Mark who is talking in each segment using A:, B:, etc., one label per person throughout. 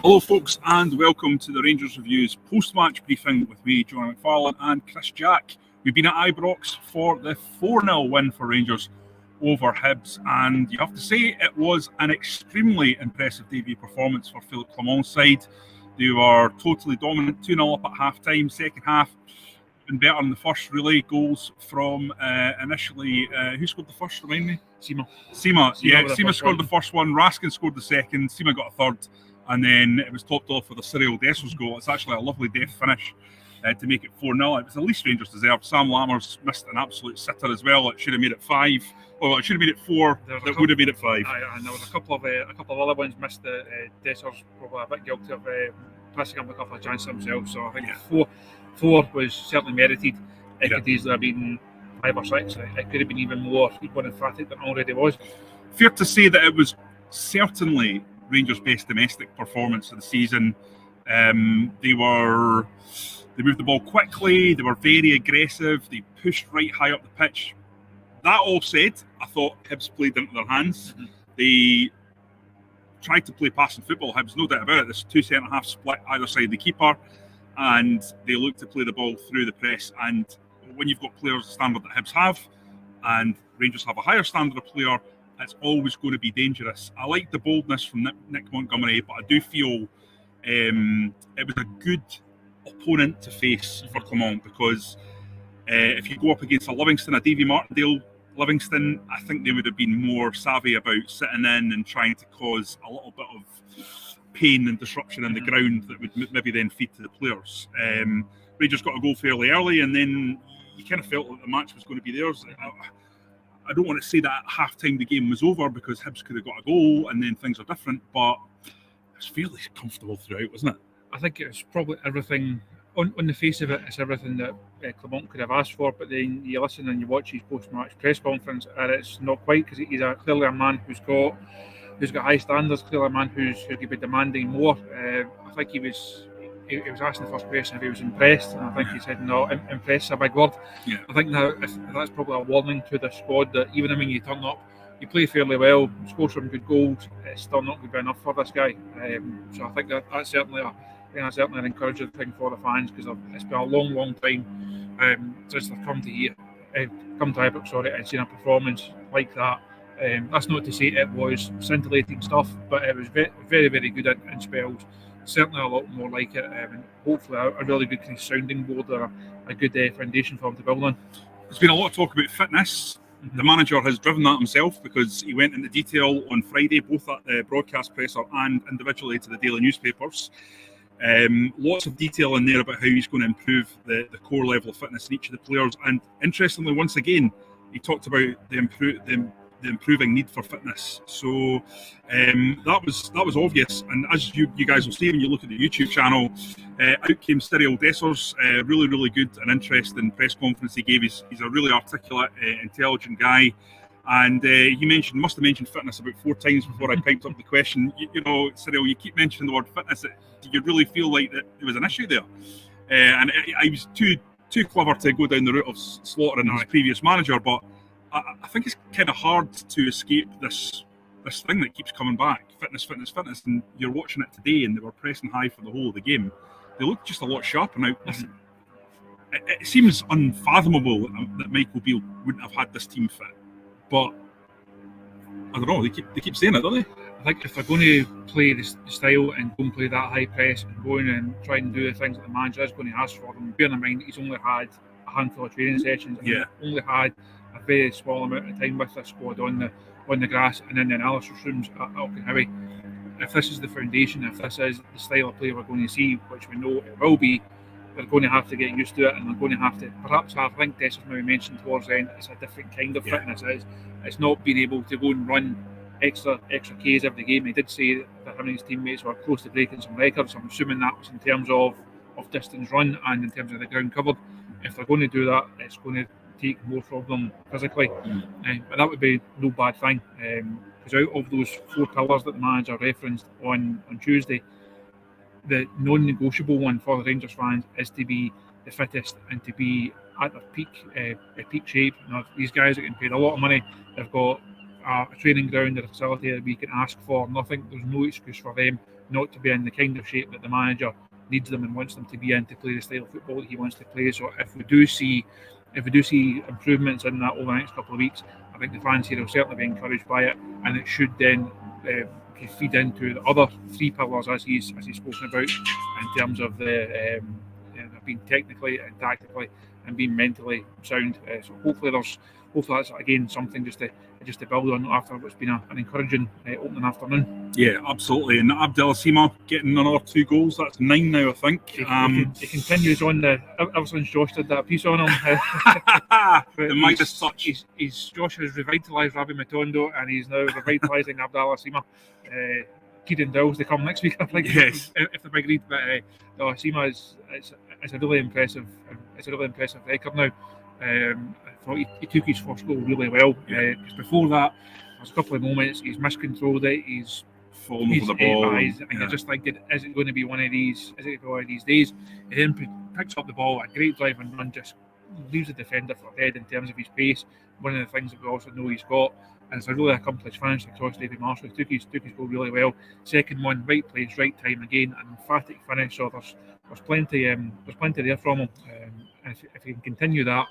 A: Hello folks and welcome to the Rangers Reviews post-match briefing with me, Jonny McFarlane and Chris Jack. We've been at Ibrox for the 4-0 win for Rangers over Hibs, and you have to say it was an extremely impressive debut performance for Philippe Clement's side. They were totally dominant, 2-0 up at half-time. Second half been better in the first, really. Goals from initially, who scored the first, remind me? Sima scored the first one, Raskin scored the second, Sima got a third, and then it was topped off with a Cyril Desso's goal. It's actually a lovely death finish to make it 4-0. It was the least Rangers deserved. Sam Lammers missed an absolute sitter as well. It should have made it 5. Well, it should have made it 4. That would have made it 5.
B: And there was a couple of other ones missed. Desso's probably a bit guilty of passing up a couple of chances himself. So I think 4 was certainly merited. It could easily have been 5 or 6. It could have been even more emphatic than it already was.
A: Fair to say that it was certainly Rangers' best domestic performance of the season. They moved the ball quickly, they were very aggressive, they pushed right high up the pitch. That all said, I thought Hibs played into their hands. Mm-hmm. They tried to play passing football, Hibs, no doubt about it. There's 2 centre-half split either side of the keeper, and they looked to play the ball through the press. And when you've got players the standard that Hibs have, and Rangers have a higher standard of player, it's always going to be dangerous. I like the boldness from Nick Montgomery, but I do feel it was a good opponent to face for Clement, because if you go up against a Livingston, a Davy Martindale Livingston, I think they would have been more savvy about sitting in and trying to cause a little bit of pain and disruption in the ground that would maybe then feed to the players. Rangers got a goal fairly early, and then you kind of felt like the match was going to be theirs. I don't want to say that at half-time the game was over, because Hibs could have got a goal and then things are different, but it was fairly comfortable throughout, wasn't it?
B: I think it was probably everything, on the face of it, it's everything that Clement could have asked for, but then you listen and you watch his post-match press conference and it's not quite, because he's clearly a man who's got high standards, clearly a man who could be demanding more. I think he was asking the first question if he was impressed, and I think he said no. Impressed is a big word. Yeah. I think now if that's probably a warning to the squad that even when you turn up, you play fairly well, score some good goals, it's still not going to be enough for this guy. So I think that's certainly an encouraging thing for the fans, because it's been a long time since they've come to Ibrox, and seen a performance like that. That's not to say it was scintillating stuff, but it was very, very, very good in spells. Certainly a lot more like it, and hopefully a really good kind of sounding board, or a good foundation for him to build on.
A: There's been a lot of talk about fitness. Mm-hmm. The manager has driven that himself, because he went into detail on Friday, both at the broadcast presser and individually to the daily newspapers. Lots of detail in there about how he's going to improve the core level of fitness in each of the players. And interestingly, once again, he talked about the improving need for fitness. So that was obvious, and as you guys will see when you look at the YouTube channel, out came Cyril Desso's really good and interesting press conference he gave. He's a really articulate, intelligent guy, and he must have mentioned fitness about 4 times before I piped up the question. You know, Cyril, you keep mentioning the word fitness. Do you really feel like that there was an issue there? And I was too clever to go down the route of slaughtering his previous manager, but I think it's kind of hard to escape this thing that keeps coming back. Fitness. And you're watching it today, and they were pressing high for the whole of the game. They look just a lot sharper now. It seems unfathomable that Michael Beale wouldn't have had this team fit. But I don't know, they keep saying it, don't they?
B: I think if they're going to play the style and go and play that high press and go in and try and do the things that the manager is going to ask for them, bearing in mind he's only had a handful of training sessions, and only had a very small amount of time with the squad on the grass and in the analysis rooms at Auchenhowie. If this is the foundation, if this is the style of play we're going to see, which we know it will be, they're going to have to get used to it, and they're going to have to perhaps have, I think Desso's maybe mentioned towards the end, it's a different kind of fitness. It's not being able to go and run extra Ks every game. He did say that him and his teammates were close to breaking some records. I'm assuming that was in terms of distance run and in terms of the ground covered. If they're going to do that, it's going to take more from them physically, but that would be no bad thing, because out of those 4 pillars that the manager referenced on Tuesday, the non-negotiable one for the Rangers fans is to be the fittest and to be at their peak shape. Now, these guys are getting paid a lot of money. They've got a training ground or a facility that we can ask for. Nothing. There's no excuse for them not to be in the kind of shape that the manager needs them and wants them to be in to play the style of football that he wants to play. So if we do see improvements in that over the next couple of weeks, I think the fans here will certainly be encouraged by it, and it should then feed into the other three pillars as he's spoken about in terms of the being technically and tactically and being mentally sound. So hopefully that's again something just to build on after what's been an encouraging opening afternoon.
A: Yeah, absolutely. And Abdel Sima getting another 2 goals. That's 9 now, I think.
B: He continues on ever since Josh did that piece on him.
A: The Midas touch.
B: Josh has revitalised Rabbi Matondo, and he's now revitalising Abdallah Sima. Kieran Dowell's to come next week, I think.
A: Yes.
B: If they're agreed, but Sima is a really impressive. It's a really impressive record now. I thought he took his first goal really well. Because before that, there was a couple of moments he's miscontrolled it. He's
A: fallen over the ball.
B: And you're just thinking, is it going to be one of these? Is it one of these days? He then picks up the ball, a great drive and run, just leaves the defender for dead in terms of his pace. One of the things that we also know he's got. And it's a really accomplished finish across David Marshall. He took his goal really well. Second one, right place, right time again, an emphatic finish. So there's plenty there from him. And if he can continue that,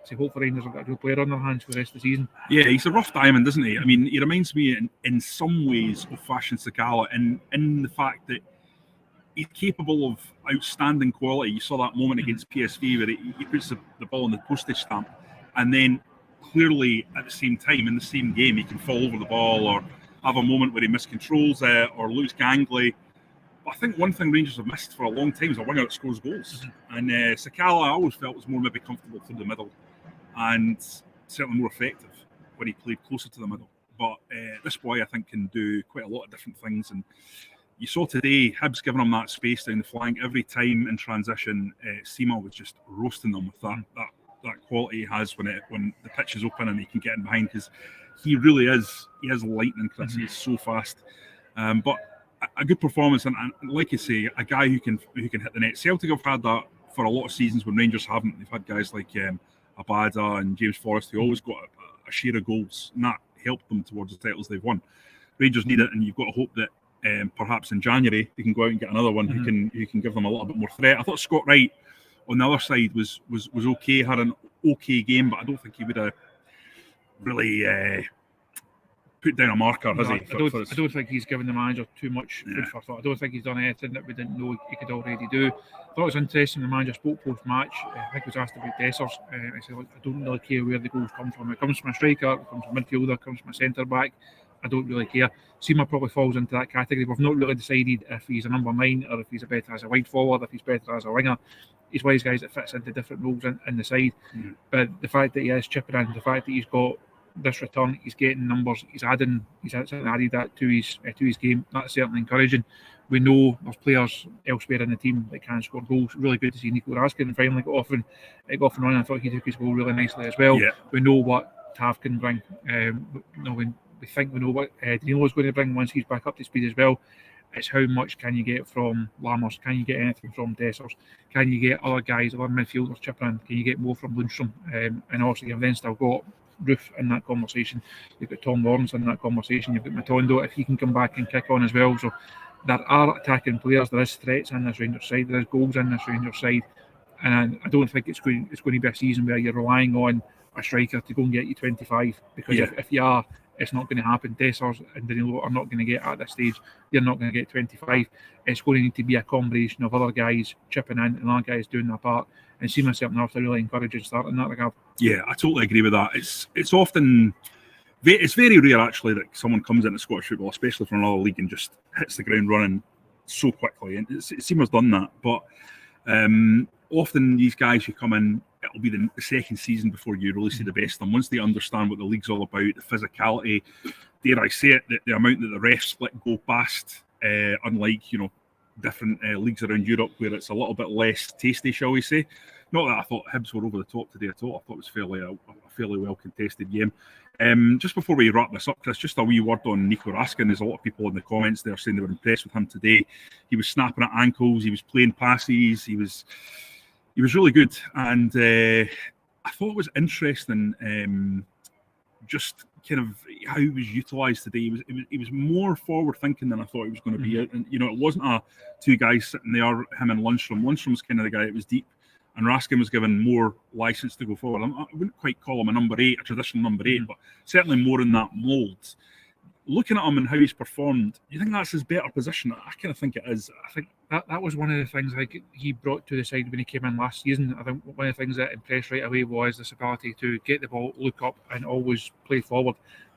B: so hopefully Rangers have got a good player on their hands for the rest of the season.
A: Yeah, he's a rough diamond, isn't he? I mean, he reminds me in some ways of Fashion Sakala in the fact that he's capable of outstanding quality. You saw that moment against PSV where he puts the ball on the postage stamp, and then clearly at the same time in the same game he can fall over the ball or have a moment where he miscontrols it or lose gangly. But I think one thing Rangers have missed for a long time is a winger that scores goals. And Sakala I always felt was more maybe comfortable through the middle and certainly more effective when he played closer to the middle. But this boy I think can do quite a lot of different things, and you saw today Hibs giving him that space down the flank every time in transition. Sima was just roasting them with that quality he has when the pitch is open and he can get in behind, because he is lightning, Chris. He's so fast. But a good performance, and like you say, a guy who can hit the net. Celtic have had that for a lot of seasons when Rangers haven't. They've had guys like Abada and James Forrest who always got a share of goals, and that helped them towards the titles they've won. Rangers need it, and you've got to hope that perhaps in January they can go out and get another one who can give them a little bit more threat. I thought Scott Wright on the other side was okay, had an okay game, but I don't think he would have really put down a marker, has he?
B: I don't think he's given the manager too much food for thought. I don't think he's done anything that we didn't know he could already do. I thought it was interesting, the manager spoke post-match. I think he was asked about Dessers. I said, look, I don't really care where the goals come from. It comes from a striker, it comes from a midfielder, it comes from a centre-back. I don't really care. Sima probably falls into that category. We've not really decided if he's a number 9 or if he's better as a wide forward, if he's better as a winger. He's one of these guys that fits into different roles in the side. But the fact that he is chipping in, the fact that he's got this return, he's getting numbers, he's added that to his game. That's certainly encouraging. We know there's players elsewhere in the team that can score goals. Really good to see Nico Raskin finally got off and on. I thought he took his goal really nicely as well. Yeah. We know what Tav can bring. We think we know what Danilo's going to bring once he's back up to speed as well. It's how much can you get from Lammers? Can you get anything from Dessers? Can you get other guys, other midfielders chipping in? Can you get more from Lundstrom? And also you've then still got Roof in that conversation. You've got Tom Lawrence in that conversation. You've got Matondo if he can come back and kick on as well. So there are attacking players. There is threats in this Rangers side. There is goals in this Rangers side. And I don't think it's going to be a season where you're relying on a striker to go and get you 25, because if you are, it's not going to happen. Dessers and Danilo are not going to get at this stage. They're not going to get 25. It's going to need to be a combination of other guys chipping in and other guys doing their part. And see myself now after a really encouraging start in that regard. Yeah,
A: I totally agree with that. It's very rare actually that someone comes into Scottish football, especially from another league, and just hits the ground running so quickly. And Seamer's done that, but often these guys who come in, it'll be the second season before you really see the best of them. Once they understand what the league's all about, the physicality, dare I say it, the amount that the refs let go past, unlike different leagues around Europe where it's a little bit less tasty, shall we say. Not that I thought Hibs were over the top today at all. I thought it was a fairly well contested game. Just before we wrap this up, Chris, just a wee word on Nico Raskin. There's a lot of people in the comments there saying they were impressed with him today. He was snapping at ankles, he was playing passes, he was really good. And I thought it was interesting, just kind of how he was utilised today. He was more forward thinking than I thought he was going to be. And it wasn't a two guys sitting there, him and Lundstrom. Lundstrom's kind of the guy that was deep, and Raskin was given more license to go forward. I wouldn't quite call him a traditional number 8, but certainly more in that mould. Looking at him and how he's performed, do you think that's his better position? I kind of think it is.
B: I think that was one of the things like he brought to the side when he came in last season. I think one of the things that impressed right away was this ability to get the ball, look up, and always play forward.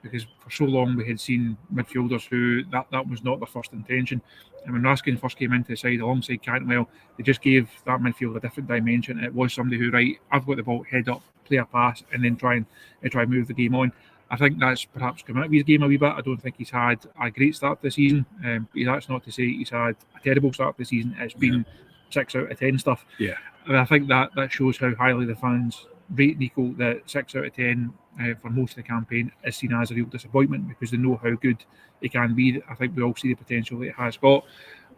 B: Because for so long we had seen midfielders who that was not their first intention. And when Raskin first came into the side alongside Cantwell, they just gave that midfield a different dimension. It was somebody who, right, I've got the ball, head up, play a pass, and then try and move the game on. I think that's perhaps come out of his game a wee bit. I don't think he's had a great start this season. But that's not to say he's had a terrible start this season. It's been 6 out of 10 stuff.
A: Yeah.
B: And I think that shows how highly the fans rate Nico. That 6 out of 10 for most of the campaign is seen as a real disappointment because they know how good he can be. I think we all see the potential that he has got.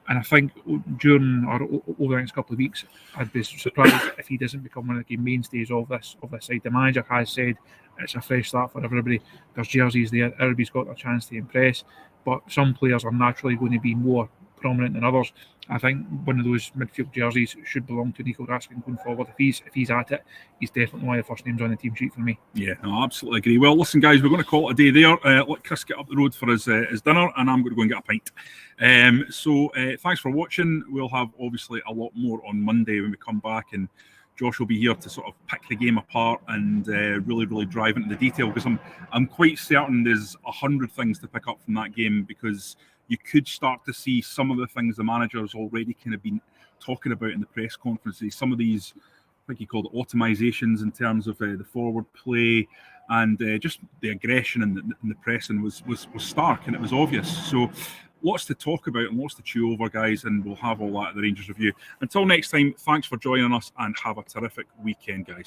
B: And I think during or over the next couple of weeks, I'd be surprised if he doesn't become one of the mainstays of this side. The manager has said it's a fresh start for everybody. There's jerseys there. Everybody's got a chance to impress. But some players are naturally going to be more prominent than others. I think one of those midfield jerseys should belong to Nico Raskin going forward. If he's at it, he's definitely one of the first names on the team sheet for me.
A: Yeah, no, I absolutely agree. Well, listen, guys, we're going to call it a day there. Let Chris get up the road for his dinner, and I'm going to go and get a pint. So thanks for watching. We'll have obviously a lot more on Monday when we come back, and Josh will be here to sort of pick the game apart and really drive into the detail, because I'm quite certain there's 100 things to pick up from that game, because you could start to see some of the things the manager's already kind of been talking about in the press conferences. Some of these, I think he called it automizations in terms of the forward play, and just the aggression and the pressing was stark, and it was obvious. So lots to talk about and lots to chew over, guys, and we'll have all that at the Rangers Review. Until next time, thanks for joining us and have a terrific weekend, guys.